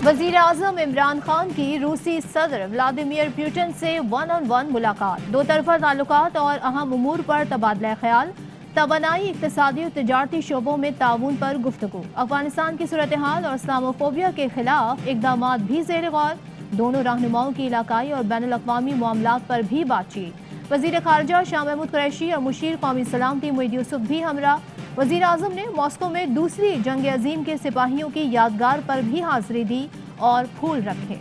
वजीर आजम इमरान खान की रूसी सदर व्लादिमीर पुतिन से 1-on-1 मुलाकात, दो तरफा ताल्लुकात और अहम उमूर पर तबादला ख्याल, तवानाई, इक्तिसादी और तजारती शोबों में ताउन पर गुफ्तगू, अफगानिस्तान की सूरत हाल और इस्लामोफोबिया के खिलाफ इकदामात भी ज़ेर गौर, दोनों रहनुमाओं की इलाकाई और बैनुल-अक़वामी मामलात पर भी बातचीत। वज़ीर ख़ारजा शाह महमूद कुरैशी और मुशीर कौमी सलामती मोईद यूसुफ भी हमरा। वज़ीर आज़म ने मॉस्को में दूसरी जंग अज़ीम के सिपाहियों की यादगार पर भी हाज़िरी दी और फूल रखे।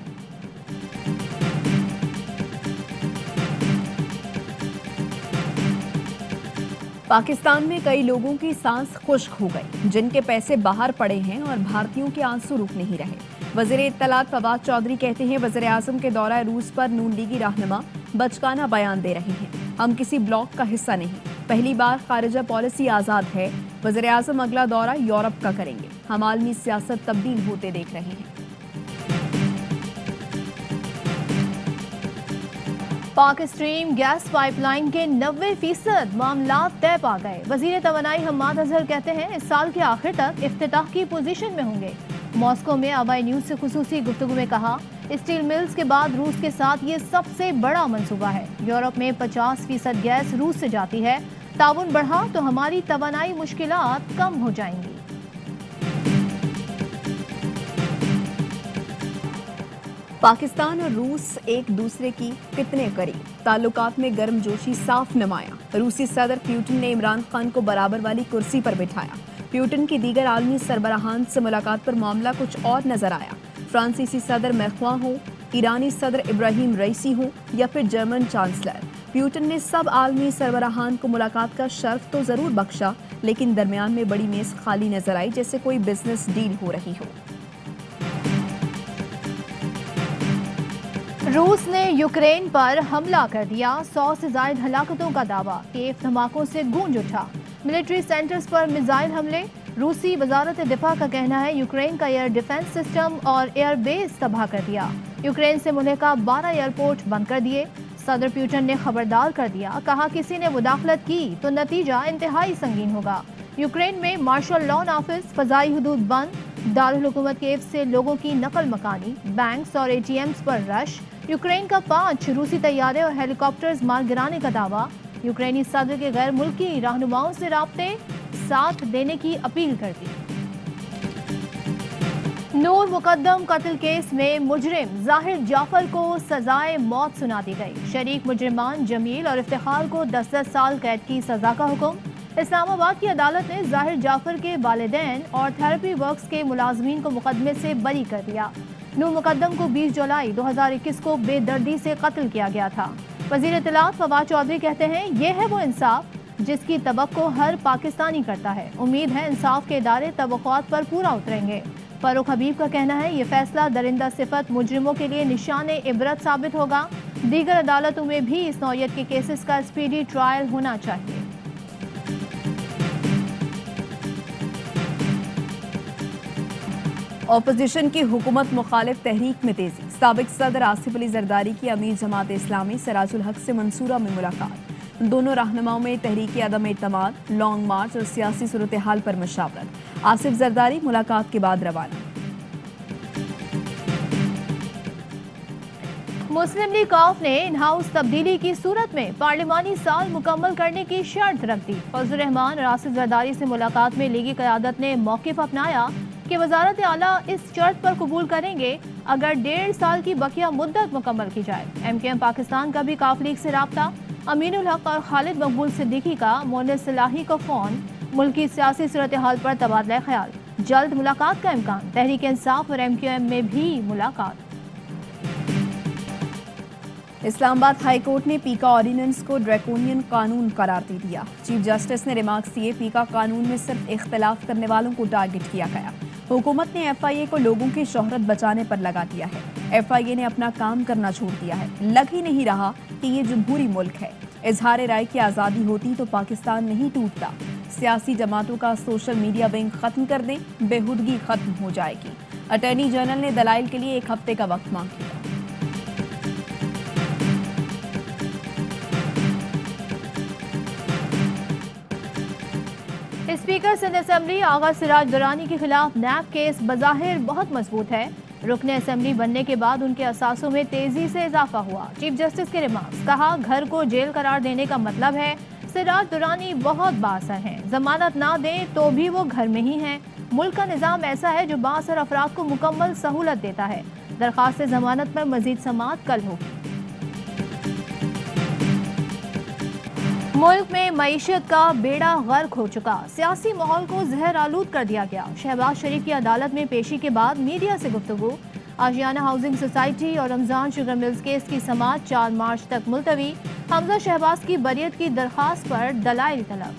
पाकिस्तान में कई लोगों की सांस खुश्क हो गई, जिनके पैसे बाहर पड़े हैं और भारतीयों के आंसू रुक नहीं रहे। वज़ीर इत्तलात फवाद चौधरी कहते हैं, वज़ीर आज़म के दौरा रूस पर नून लीगी रहनुमा बचकाना बयान दे रहे हैं। हम किसी ब्लॉक का हिस्सा नहीं, पहली बार खारिजा पॉलिसी आज़ाद है। वज़ीर आज़म अगला दौरा यूरोप का करेंगे। हम आलमी सियासत तब्दील होते देख रहे हैं। पाक स्ट्रीम गैस पाइपलाइन के 90% मामला तय पा गए। वज़ीर तवानाई हम्माद अजहर कहते हैं, इस साल के आखिर तक इफ्तिताह की पोजीशन में होंगे। मॉस्को में आवाई न्यूज़ से खुसूसी गुफ्तगू में कहा, स्टील मिल्स के बाद रूस के साथ ये सबसे बड़ा मंसूबा है। यूरोप में 50% गैस रूस से जाती है। ताउन बढ़ा तो हमारी तवानाई मुश्किलात कम हो जाएंगी। पाकिस्तान और रूस एक दूसरे की कितने करीब, ताल्लुकात में गर्मजोशी साफ नुमाया। रूसी सदर पुतिन ने इमरान खान को बराबर वाली कुर्सी पर बिठाया। पुतिन की दीगर आलमी सरबराहान से मुलाकात पर मामला कुछ और नजर आया। फ्रांसीसी सदर मैक्रों हो, ईरानी सदर इब्राहिम रईसी हो या फिर जर्मन चांसलर, पुतिन ने सब आलमी सरबराहान को मुलाकात का शर्फ तो जरूर बख्शा, लेकिन दरमियान में बड़ी मेज खाली नजर आई, जैसे कोई बिजनेस डील हो रही हो। रूस ने यूक्रेन पर हमला कर दिया, 100 से ज्यादा हलाकतों का दावा। कीव धमाकों से गूंज उठा, मिलिट्री सेंटर्स पर मिसाइल हमले। रूसी वजारत दिफा का कहना है, यूक्रेन का एयर डिफेंस सिस्टम और एयर बेस तबाह कर दिया। यूक्रेन से मुल्हिका 12 एयरपोर्ट बंद कर दिए। सदर पुतिन ने खबरदार कर दिया, कहा किसी ने मुदाखलत की तो नतीजा इंतहाई संगीन होगा। यूक्रेन में मार्शल लॉ ऑफिस, फजाई हुदूद बंद, दारुल हुकूमत कीव से लोगों की नकल मकानी, बैंक्स और ATMs पर रश। यूक्रेन का 5 रूसी तैयारे और हेलीकॉप्टर्स मार गिराने का दावा। यूक्रेनी सदर के गैर मुल्की रहनुमाओं से राब्ते साथ देने की अपील कर दी। नूर मुकद्दम कत्ल केस में मुजरिम जाहिर जाफर को सजाए मौत सुना दी गई। शरीक मुजरिमान जमील और इफ्तिखार को 10-10 साल कैद की सजा का हुक्म। इस्लामाबाद की अदालत ने जाहिर जाफर के वालिदैन और थेरेपी वर्क्स के मुलाजमीन को मुकदमे से बरी कर दिया। नूर मुकद्दम को 20 जुलाई 2021 को बेदर्दी से कत्ल किया गया था। वज़ीर इत्तलात फवाद चौधरी कहते हैं, ये है वो इंसाफ जिसकी तवक्को हर पाकिस्तानी करता है। उम्मीद है इंसाफ के इदारे तवक्कुआत पर पूरा उतरेंगे। फारूक हबीब का कहना है, ये फैसला दरिंदा सिफत मुजरिमों के लिए निशाने इबरत साबित होगा। दीगर अदालतों में भी इस नौयत के केसेस का स्पीडी ट्रायल होना चाहिए। अपोजिशन की हुकूमत मुखालिफ तहरीक में तेजी। साबिक सदर आसिफ अली जरदारी की अमीर जमात इस्लामी सिराजुल हक से मंसूरा में मुलाकात। दोनों रहनुमाओं में तहरीकी अदम एतमाद, लॉन्ग मार्च और सियासी सूरत हाल पर मशावरत। आसिफ जरदारी मुलाकात के बाद रवाना। मुस्लिम लीग कॉफ ने इन हाउस तब्दीली की सूरत में पार्लिमानी साल मुकम्मल करने की शर्त रख दी। फजल रहमान और आसिफ जरदारी से मुलाकात में लीगी क़यादत ने मौक़िफ़ अपनाया कि वज़ारत आला इस शर्त पर कबूल करेंगे अगर 1.5 साल की बकिया मुद्दत मुकम्मल की जाए। MKM पाकिस्तान का भी काफ लीग से राब्ता। अमीनुल हक और खालिद मकबूल सिद्दीकी का मोनिस सलाही का फ़ोन। मुल्की सियासी सूरत हाल पर तबादला ख्याल, जल्द मुलाकात का इम्कान। तहरीक इंसाफ और MKM में भी मुलाकात। इस्लामाबाद हाई कोर्ट ने पीका ऑर्डिनेंस को ड्रैकोनियन कानून करार दे दिया। चीफ जस्टिस ने रिमार्क्स दिए, पीका कानून में सिर्फ इख्तिलाफ करने वालों को टारगेट किया गया। हुकूमत ने FIA को लोगों की शोहरत बचाने पर लगा दिया है। FIA ने अपना काम करना छोड़ दिया है। लग ही नहीं रहा कि ये जमहूरी मुल्क है। इजहार राय की आज़ादी होती तो पाकिस्तान नहीं टूटता। सियासी जमातों का सोशल मीडिया विंग खत्म कर दें, बेहुदगी खत्म हो जाएगी। अटॉर्नी जनरल ने दलाइल के लिए 1 हफ्ते का वक्त मांग लिया। स्पीकर सिंध असेंबली आगा सिराज दुरानी के खिलाफ नैब केस बज़ाहिर बहुत मजबूत है। रुकन असेंबली बनने के बाद उनके असासों में तेजी से इजाफा हुआ। चीफ जस्टिस के रिमार्क्स, कहा घर को जेल करार देने का मतलब है सिराज दुरानी बहुत बाअसर हैं, जमानत ना दें तो भी वो घर में ही हैं। मुल्क का निज़ाम ऐसा है जो बाअसर अफराद को मुकम्मल सहूलत देता है। दरख्वास्त जमानत पर मजीद समाअत कल होगी। मुल्क में मईशत का बेड़ा गर्क हो चुका, सियासी माहौल को जहर आलूद कर दिया गया। शहबाज शरीफ की अदालत में पेशी के बाद मीडिया से गुफ्तगू। आशियाना हाउसिंग सोसाइटी और रमजान शुगर मिल्स केस की समाअत 4 मार्च तक मुलतवी। हमजा शहबाज की बरियत की दरख्वास्त पर दलाइल तलब।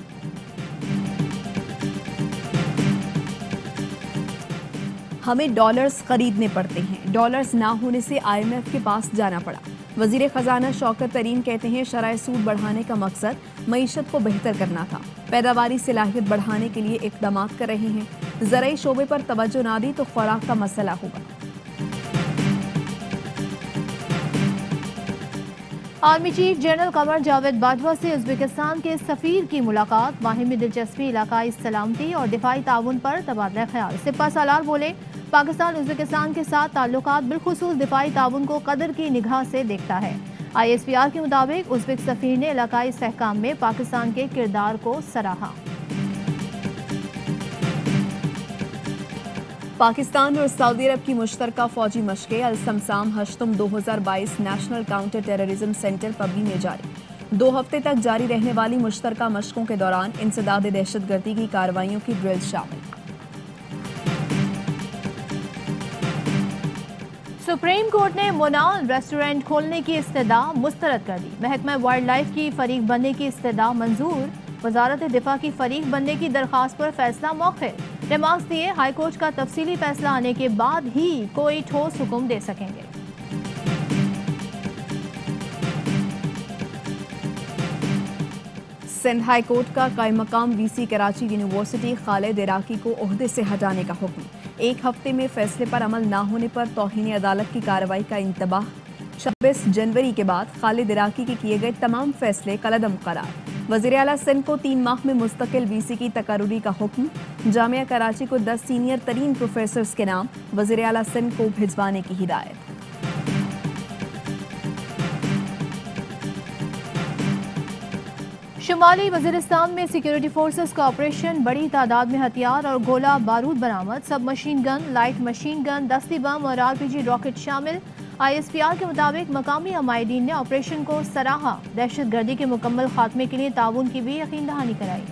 हमें डॉलर्स खरीदने पड़ते हैं, डॉलर्स ना होने से IMF के पास जाना पड़ा। वजीर खजाना शौकत तरीन कहते हैं शराय सूद बढ़ाने का मकसद मईशत को बेहतर करना था। पैदावारी सलाहियत बढ़ाने के लिए इक़दाम कर रहे हैं। ज़राई शोबे पर तवज्जो ना दी तो खुराक का मसला होगा। Army chief general Qamar Javed Bajwa से उज़्बेकिस्तान के सफीर की मुलाकात। बाहिमी दिलचस्पी, इलाकाई सलामती और दिफाई ताउन पर तबादला ख्याल। सिपा सालार बोले, पाकिस्तान उज़्बेकिस्तान के साथ ताल्लुकात बिलखुसूस दिफाई ताउन को कदर की निगाह से देखता है। ISPR के मुताबिक उज़्बेक सफीर ने इलाकाई इस्तेहकाम में पाकिस्तान के किरदार को सराहा। पाकिस्तान और सऊदी अरब की मुश्तरका फौजी मशक़ें अल-समसाम हश्तम 2022 नेशनल काउंटर टेररिज्म सेंटर पबी में जारी। 2 हफ्ते तक जारी रहने वाली मुश्तरका मशकों के दौरान इंसदाद दहशतगर्दी की कार्रवाइयों की ड्रिल शामिल। सुप्रीम कोर्ट ने मोनाल रेस्टोरेंट खोलने की इस्तदा मुस्तरद कर दी। महकमा वाइल्ड लाइफ की फरीक बनने की इस्तदा मंजूर। वजारत दिफा की फरीक बनने की दरख्वास्त पर फैसला मौखिर। रिमार्क्स दिए, हाई कोर्ट का तफसीली फैसला आने के बाद ही कोई ठोस हुक्म दे सकेंगे। सिंध हाई कोर्ट का कायम मकाम VC कराची यूनिवर्सिटी खालिद इराकी को ओहदे से हटाने का हुक्म। 1 हफ्ते में फैसले पर अमल ना होने पर तौहीन अदालत की कार्रवाई का इंतबाह। 26 जनवरी के बाद खालिद इराकी के किए गए तमाम फैसले कलअदम करार। वज़ीर आला सिंध को 3 माह में मुस्तकिल VC की तकर्रुरी का हुक्म। जामिया कराची को 10 सीनियर तरीन प्रोफेसर्स के नाम वज़ीर आला सिंध को भिजवाने की हिदायत। शुमाली वज़ीरिस्तान में सिक्योरिटी फोर्सेस का ऑपरेशन, बड़ी तादाद में हथियार और गोला बारूद बरामद। सब machine gun, light machine gun, दस्ती बम और RPG रॉकेट शामिल। ISPR के मुताबिक मकामी अमायदीन ने ऑपरेशन को सराहा। दहशत गर्दी के मुकम्मल खात्मे के लिए ताउन की भी यकीन दहानी कराई।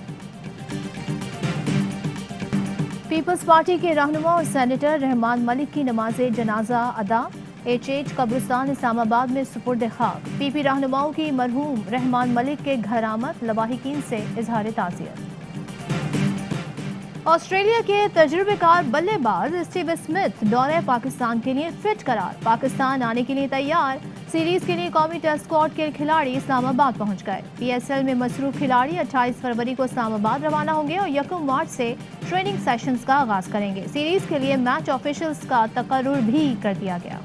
पीपल्स पार्टी के रहनुमा और सेनेटर रहमान मलिक की नमाज जनाजा अदा। HH कब्रिस्तान इस्लामाबाद में सुपुर्द खाक। PP रहनुमाओं की मरहूम रहमान मलिक के घर आमद। लवाहिकीन से इजहार ताज़ियत। ऑस्ट्रेलिया के तजुर्बेकार बल्लेबाज स्टीव स्मिथ दौरे पाकिस्तान के लिए फिट करार। पाकिस्तान आने के लिए तैयार। सीरीज के लिए कौमी टेस्ट स्क्वाड के खिलाड़ी इस्लामाबाद पहुंच गए। PSL में मसरूफ खिलाड़ी 28 फरवरी को इस्लामाबाद रवाना होंगे और 1 मार्च से ट्रेनिंग सेशंस का आगाज करेंगे। सीरीज के लिए मैच ऑफिशियल्स का तकर्रुर भी कर दिया गया।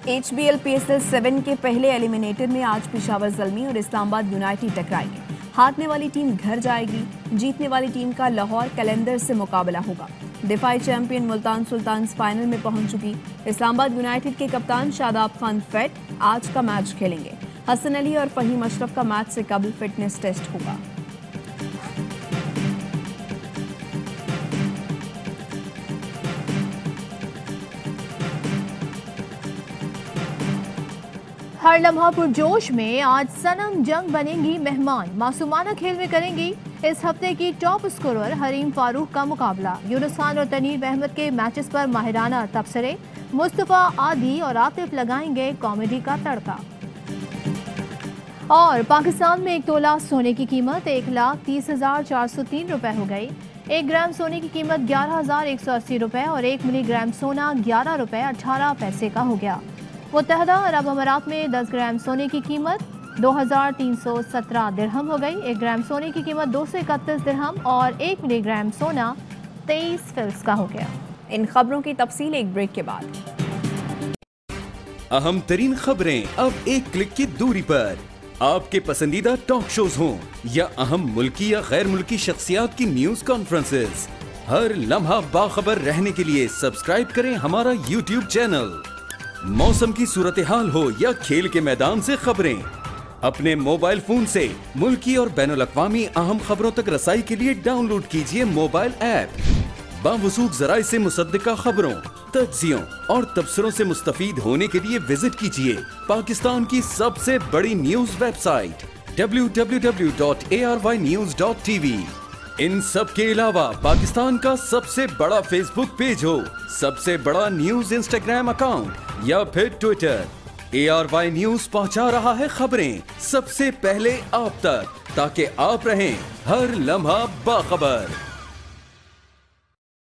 HBL PSL 7 के पहले एलिमिनेटर में आज पेशावर ज़ल्मी और इस्लामाबाद यूनाइटेड टकराएंगे। हारने वाली टीम घर जाएगी, जीतने वाली टीम का लाहौर कैलेंडर से मुकाबला होगा। दिफाई चैंपियन मुल्तान सुल्तान्स फाइनल में पहुंच चुकी। इस्लामाबाद यूनाइटेड के कप्तान शादाब खान फेट आज का मैच खेलेंगे। हसन अली और फहीम अशरफ का मैच से कबल फिटनेस टेस्ट होगा। हर लम्हा पुरजोश में आज सनम जंग बनेंगी मेहमान। मासूमाना खेल में करेंगी इस हफ्ते की टॉप स्कोरर हरीम फारूक का मुकाबला। यूनुस खान और तनीर अहमद के मैचेस पर माहिराना तबसरे। मुस्तफा आदि और आतिफ लगाएंगे कॉमेडी का तड़का। और पाकिस्तान में 1 तोला सोने की कीमत 1,30,403 रुपए हो गई। 1 ग्राम सोने की कीमत 11,180 रुपए और 1 मिलीग्राम सोना 11 रुपए 18 पैसे का हो गया। मुत्तहदा अरब अमारात में 10 ग्राम सोने की कीमत 2,317 दिरहम हो गई। 1 ग्राम सोने की कीमत 231 दिरहम और 1 मिलीग्राम सोना 23 फिल्स का हो गया। इन खबरों की तफसील एक ब्रेक के बाद। अहम तरीन खबरें अब एक क्लिक की दूरी पर। آپ کے پسندیدہ ٹاک شوز ہوں یا اہم ملکی یا غیر ملکی شخصیات کی نیوز کانفرنسز، ہر لمحہ باخبر رہنے کے لیے سبسکرائب کریں ہمارا YouTube چینل۔ موسم کی صورتحال ہو یا کھیل کے میدان سے خبریں، اپنے موبائل فون سے ملکی اور بین الاقوامی اہم خبروں تک رسائی کے لیے ڈاؤن لوڈ کیجیے موبائل ایپ۔ باوثوق ذرائع سے مصدقہ خبروں، تجزیوں اور تبصروں سے مستفید ہونے کے لیے وزٹ کیجیے پاکستان کی سب سے بڑی نیوز ویب سائٹ www.arYnews.tv۔ ان سب کے علاوہ پاکستان کا سب سے بڑا فیس بک پیج ہو، سب سے بڑا نیوز انسٹاگرام اکاؤنٹ یا پھر ٹویٹر، ARY نیوز پہنچا رہا ہے خبریں سب سے پہلے آپ تک، تاکہ آپ رہیں ہر لمحہ باخبر۔